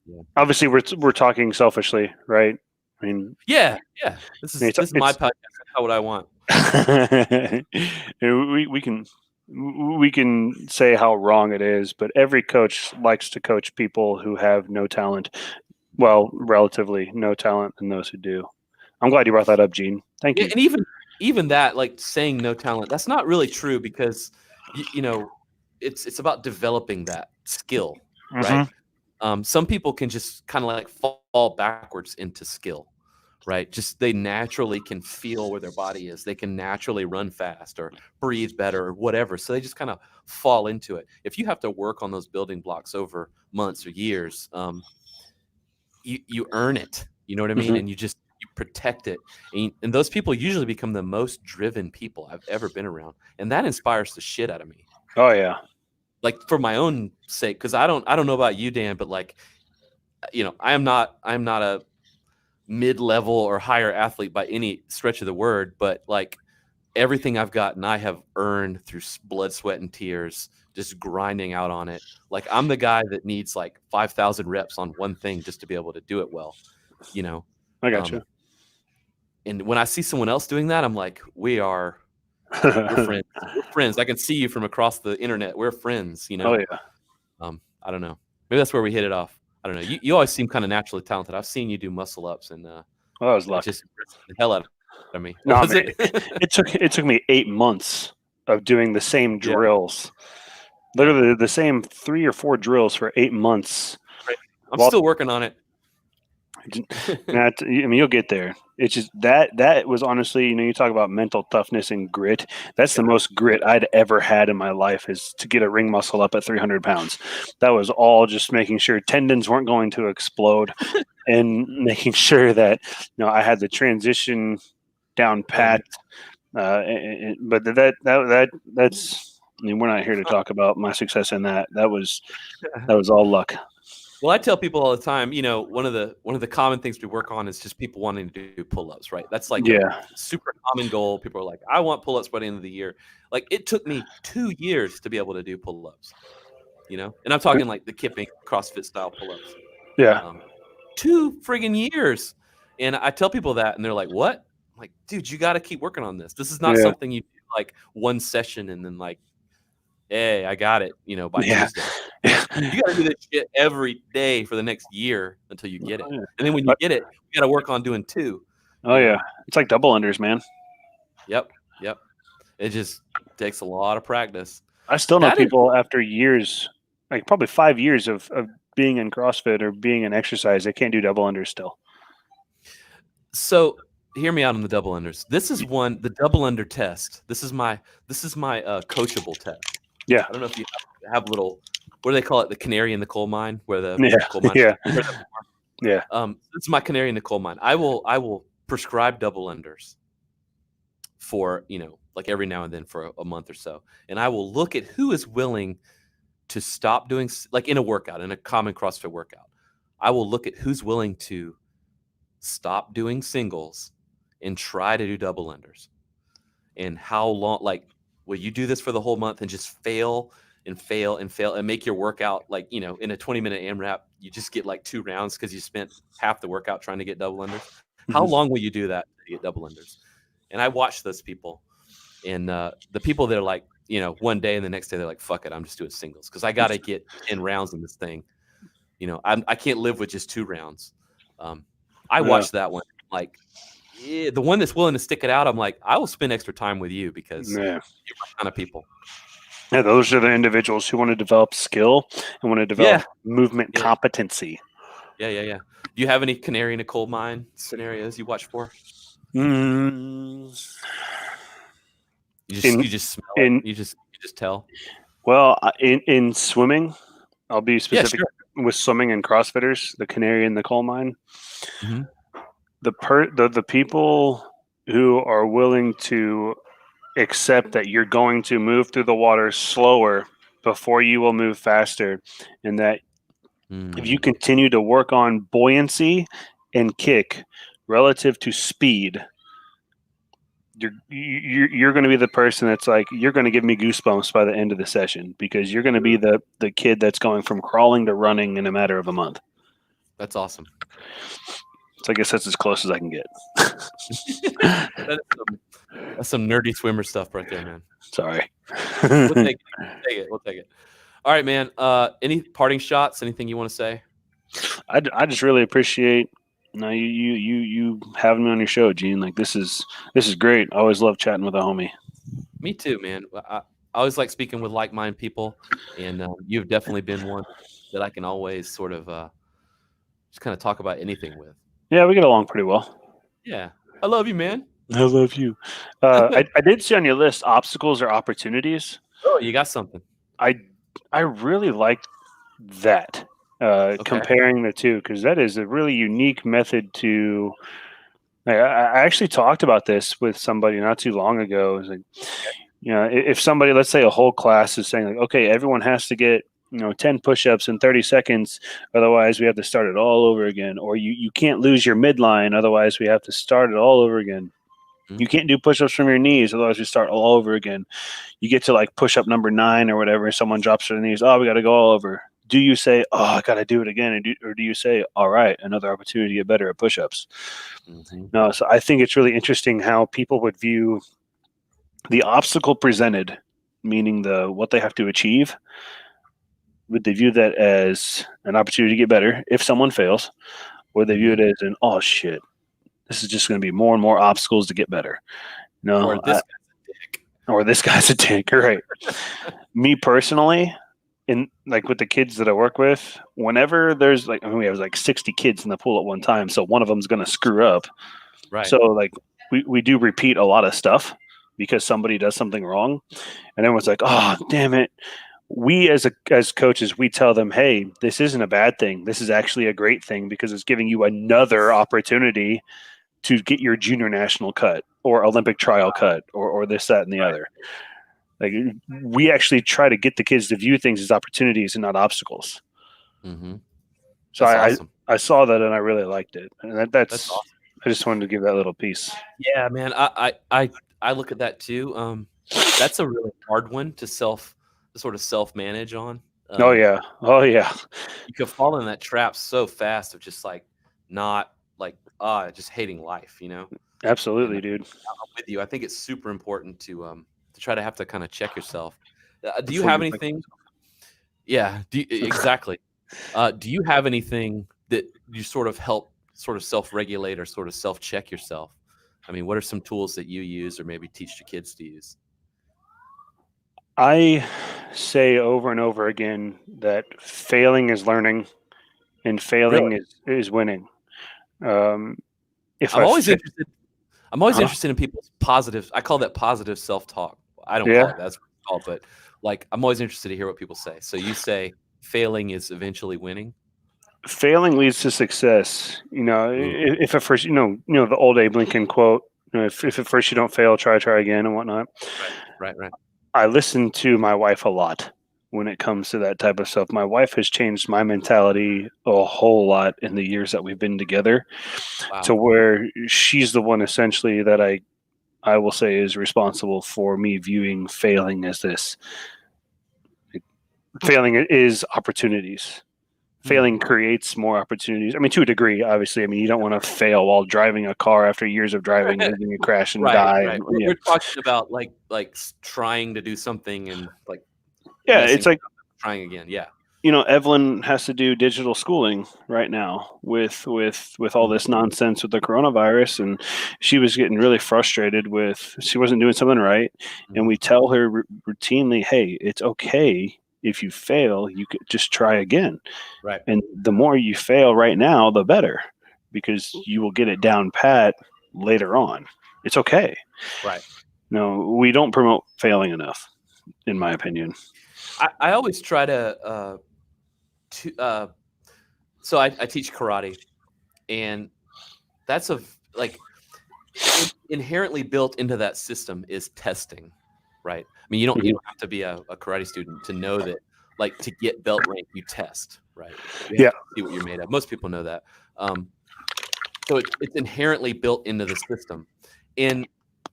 Yeah, Obviously, we're talking selfishly, right? I mean, yeah, yeah. it's This is my podcast. That's what I want. we can say how wrong it is, but every coach likes to coach people who have no talent. Well, relatively no talent than those who do. I'm glad you brought that up, Gene. Thank Yeah, you. and even that, like saying no talent, that's not really true because you know it's about developing that skill, right? Hmm. Some people can just kind of like fall backwards into skill, right? Just they naturally can feel where their body is. They can naturally run fast or breathe better or whatever. So they just kind of fall into it. If you have to work on those building blocks over months or years, you earn it. You know what I mean? Hmm. And you protect it. And those people usually become the most driven people I've ever been around, and that inspires the shit out of me. Oh yeah. Like for my own sake, because I don't know about you, Dan, but like I'm not a mid-level or higher athlete by any stretch of the word, but like everything I've gotten, I have earned through blood, sweat, and tears, just grinding out on it. Like I'm the guy that needs like 5,000 reps on one thing just to be able to do it well, you know. I got you. Um, and when I see someone else doing that, I'm like, we're friends. We're friends. I can see you from across the internet. We're friends, you Oh know. yeah. I don't know. Maybe that's where we hit it off. I don't know. You always seem kind of naturally talented. I've seen you do muscle ups, and Well, that was it luck. just impressed the hell out of me. What was No, it? man, it took me 8 months of doing the same Yeah, drills. yeah. Literally the same 3 or 4 drills for 8 months. Right. I'm While still working on it. I mean, you'll get there. It's just that was honestly, you talk about mental toughness and grit. That's Yeah, the most yeah. grit I'd ever had in my life is to get a ring muscle up at 300 pounds. That was all just making sure tendons weren't going to explode and making sure that I had the transition down Oh, man. pat. But that's. I mean, we're not here to talk about my success in that. That was all luck. Well, I tell people all the time, one of the common things we work on is just people wanting to do pull-ups, right? That's like a Yeah. super common goal. People are like, I want pull-ups by the end of the year. Like it took me 2 years to be able to do pull-ups, and I'm talking like the kipping CrossFit style pull-ups. Yeah. Um, 2 friggin' years. And I tell people that and they're like, what? I'm like, dude, you got to keep working on this. This is not Yeah. something you do like one session and then like, hey, I got it, by Yeah. Tuesday. You got to do this shit every day for the next year until you get it. Oh, yeah. And then when you get it, you got to work on doing two, Oh you yeah, know? it's like double unders, man. Yep. Yep. It just takes a lot of practice. I still know That is people after years, like probably 5 years of being in CrossFit or being in exercise, they can't do double unders still. so hear me out on the double unders. This is the double under test. This is my coachable test. Yeah, I don't know if you have little, what do they call it? The canary in the coal mine, where the yeah, coal mine. yeah, yeah. This is my canary in the coal mine. I will prescribe double unders for like every now and then for a month or so, and I will look at who is willing to stop doing like in a workout, in a common CrossFit workout. I will look at who's willing to stop doing singles and try to do double unders, and how long. Like, will you do this for the whole month and just fail and fail and fail and make your workout like in a 20-minute AMRAP you just get like 2 rounds because you spent half the workout trying to get double unders? How Mhm. long will you do that to get double unders? And I watch those people, and the people that are like one day and the next day they're like, fuck it, I'm just doing singles because I got to get 10 rounds in this thing. I can't live with just 2 rounds. I Yeah, watched that one. Like, yeah, the one that's willing to stick it out, I'm like, I will spend extra time with you because yeah, you're my kind of people. yeah. Those are the individuals who want to develop skill and want to develop Yeah, movement yeah, competency. yeah. Do you have any canary in a coal mine scenarios you watch for? Mm, You just in you just smell it. in You just tell. well, in swimming, I'll be Yeah, specific sure. with swimming and CrossFitters. The canary in the coal mine. Hmm. The people who are willing to except that you're going to move through the water slower before you will move faster, and that if you continue to work on buoyancy and kick relative to speed, you're going to be the person that's like, you're going to give me goosebumps by the end of the session, because you're going to be the kid that's going from crawling to running in a matter of a month. That's awesome. So I guess that's as close as I can get. That's some nerdy swimmer stuff right there, man. Sorry. We'll take it. We'll take it. All right, man. Any parting shots? Anything you want to say? I just really appreciate you having me on your show, Gene. Like, this is great. I always love chatting with a homie. Me too, man. I always like speaking with like-minded people, and you've definitely been one that I can always sort of just kind of talk about anything with. Yeah, we get along pretty well. Yeah, I love you, man. I love you. I did see on your list obstacles or opportunities. Oh, you got something. I really liked that, comparing the two, because that is a really unique method to. I actually talked about this with somebody not too long ago. It was like, if somebody, let's say a whole class is saying like, okay, everyone has to get 10 push-ups in 30 seconds, otherwise we have to start it all over again, or you can't lose your midline, otherwise we have to start it all over again. You can't do push-ups from your knees, otherwise we start all over again. You get to like push-up number 9 or whatever, someone drops their knees, oh, we got to go all over. Do you say, oh, I got to do it again, or do you say, all right, another opportunity to get better at push-ups? No, so I think it's really interesting how people would view the obstacle presented, meaning what they have to achieve. Would they view that as an opportunity to get better if someone fails? Or they view it as an, oh shit, this is just going to be more and more obstacles to get better? No, or this guy's a dick, right? Me personally, in like with the kids that I work with, whenever there's like, we have like 60 kids in the pool at one time, so one of them's going to screw up. Right. So like we do repeat a lot of stuff because somebody does something wrong, and everyone's like, oh damn it. We as coaches, we tell them, hey, this isn't a bad thing. This is actually a great thing, because it's giving you another opportunity to get your junior national cut or Olympic trial cut or this, that, and the other. Like, we actually try to get the kids to view things as opportunities and not obstacles. So awesome. I saw that and I really liked it. And that's awesome. I just wanted to give that little piece. Yeah, man. I look at that too. That's a really hard one to sort of self-manage on. Oh yeah. You could fall in that trap so fast of just like not like just hating life, Absolutely, dude. I'm with you. I think it's super important to try to have to kind of check yourself. Do you have anything? Yeah, exactly. Do you have anything that you sort of help sort of self-regulate or sort of self-check yourself? I mean, what are some tools that you use or maybe teach your kids to use? I say over and over again that failing is learning, and failing is winning. I'm always interested in people's positive. I call that positive self-talk. I don't call it that's what it's called, but like I'm always interested to hear what people say. So you say failing is eventually winning. Failing leads to success. If at first, the old Abe Lincoln quote, if at first you don't fail, try again and whatnot. Right. I listen to my wife a lot when it comes to that type of stuff. My wife has changed my mentality a whole lot in the years that we've been together, to where she's the one essentially that I will say is responsible for me viewing failing as this. Failing is opportunities. Failing creates more opportunities. I mean, to a degree, obviously. I mean, you don't want to fail while driving a car after years of driving and you crash and die. Right. We're talking about like trying to do something and like it's like trying again. Yeah. Evelyn has to do digital schooling right now with all this nonsense with the coronavirus, and she was getting really frustrated with she wasn't doing something right. And we tell her routinely, hey, it's okay. If you fail, you could just try again. Right. And the more you fail right now, the better, because you will get it down pat later on. It's okay. Right. No, we don't promote failing enough, in my opinion. I always try to so I teach karate, and that's inherently built into that system is testing, right? I mean, you don't have to be a karate student to know that, like, to get belt rank, you test, right? You have Yeah. to see what you're made of. Most people know that. So it's inherently built into the system, and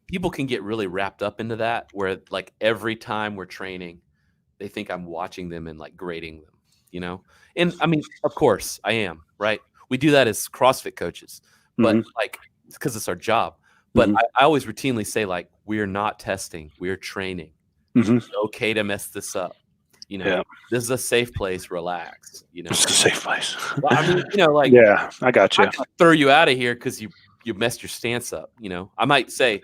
people can get really wrapped up into that, where like every time we're training, they think I'm watching them and like grading them, you know? And I mean, of course I am, right? We do that as CrossFit coaches, but Mhm. like, it's because it's our job. But Mhm. I always routinely say, like, we're not testing, we're training. Mhm. It's okay to mess this up. You know, Yeah. this is a safe place, relax, you know? It's a safe place. Well, I mean, like, Yeah, I got I'm you. not gonna throw you out of here because you messed your stance up, you know? I might say,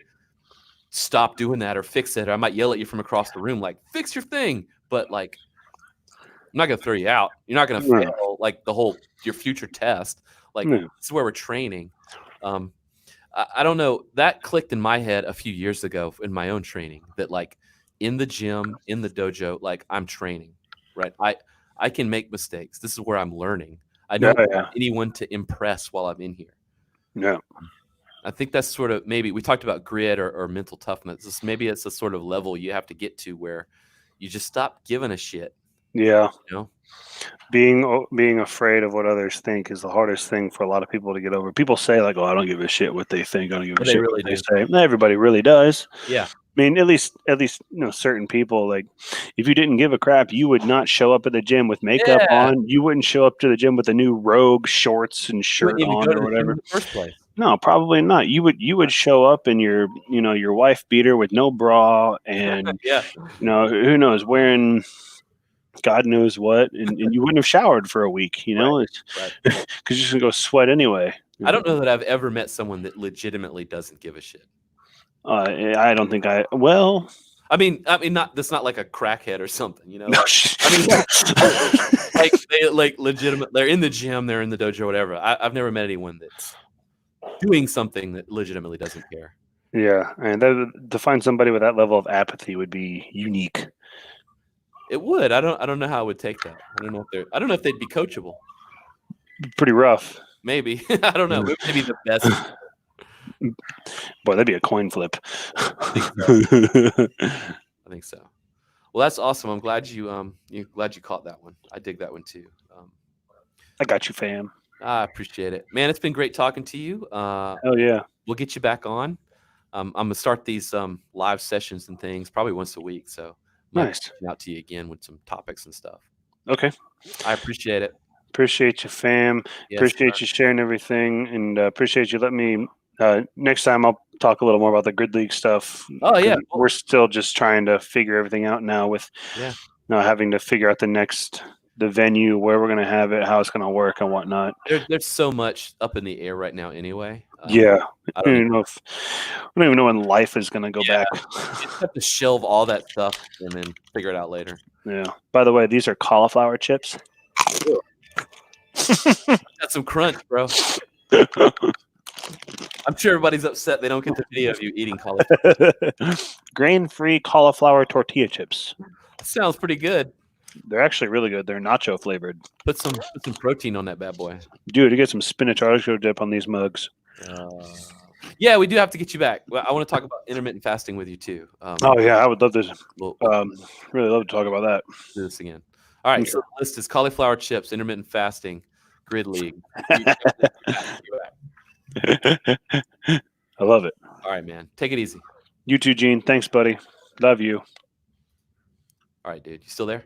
stop doing that or fix it. Or I might yell at you from across the room, like, fix your thing. But like, I'm not gonna throw you out. You're not gonna No, fail like your future test. Like, no. this is where we're training. Um, I don't know. That clicked in my head a few years ago in my own training, that like in the gym, in the dojo, like I'm training, right? I can make mistakes. This is where I'm learning. I Yeah, don't want yeah. anyone to impress while I'm in here. No. I think that's sort of, maybe we talked about grit or mental toughness. Maybe it's a sort of level you have to get to where you just stop giving a shit, Yeah. you know? Being afraid of what others think is the hardest thing for a lot of people to get over. People say like, "Oh, I don't give a shit what they think. I don't give a But they shit what really they do. say." Everybody really does. Yeah. I mean, at least certain people, like, if you didn't give a crap, you would not show up at the gym with makeup Yeah. on. You wouldn't show up to the gym with a new Rogue shorts and You wouldn't shirt even on go to or the gym in whatever. the first place. No, probably not. You would show up in your wife beater with no bra and Yeah. who knows, wearing God knows what, and you wouldn't have showered for a week. Right. It's Right. because you're just gonna go sweat anyway. I don't know that I've ever met someone that legitimately doesn't give a shit. I don't think I well. I mean, not, that's not like a crackhead or something, you know. No, Like, I mean, like they like legitimate. They're in the gym, they're in the dojo, whatever. I've never met anyone that's doing something that legitimately doesn't care. yeah, and to find somebody with that level of apathy would be unique. It would. I don't know how I would take that. I don't know if they'd be coachable. Pretty rough. Maybe. I don't know. Maybe the best. Boy, that'd be a coin flip. I think so. I think so. Well, that's awesome. I'm glad you caught that one. I dig that one too. I got you, fam. I appreciate it, man. It's been great talking to you. Hell yeah. We'll get you back on. I'm gonna start these live sessions and things probably once a week, so might be Nice. reaching out to you again with some topics and stuff. Okay. I appreciate it. Appreciate you, fam. Yes, sir. Appreciate you sharing everything, and appreciate you letting me. Next time, I'll talk a little more about the grid league stuff. Oh yeah, 'Cause we're still just trying to figure everything out now. With yeah. having to figure out the venue, where we're gonna have it, how it's gonna work, and whatnot. There's so much up in the air right now. Anyway, Yeah, I I don't don't even. even know if I don't even know when life is gonna go back. Yeah, you just have to shelve all that stuff and then figure it out later. Yeah. By the way, these are cauliflower chips. Got some crunch, bro. I'm sure everybody's upset they don't get the video of you eating cauliflower. Grain-free cauliflower tortilla chips. Sounds pretty good. They're actually really good. They're nacho flavored. Put some protein on that bad boy. Dude, to get some spinach artichoke dip on these mugs. Yeah, we do have to get you back. Well, I want to talk about intermittent fasting with you too. Oh yeah, I would love to. We'll Really love to talk about that. do this again. All right, Okay. so the list is cauliflower chips, intermittent fasting, grid league. I love it. All right, man. Take it easy. You too, Gene. Thanks, buddy. Love you. All right, dude. You still there?